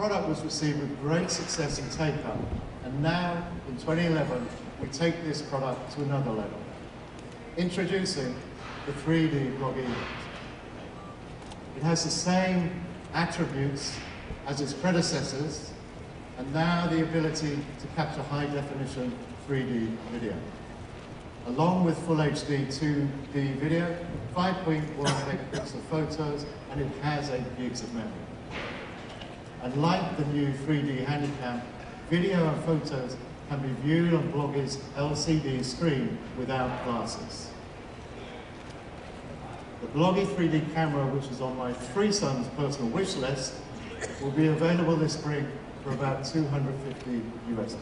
product was received with great success and take-up, and now, in 2011, we take this product to another level. Introducing the 3D-Bloggie. It has the same attributes as its predecessors, and now the ability to capture high-definition 3D video. Along with Full HD 2D video, 5.1 megapixel photos, and it has 8 gigs of memory. And like the new 3D Handycam, video and photos can be viewed on Bloggie's LCD screen without glasses. The Bloggie 3D camera, which is on my 3 sons' personal wish list, will be available this spring for about $250 US.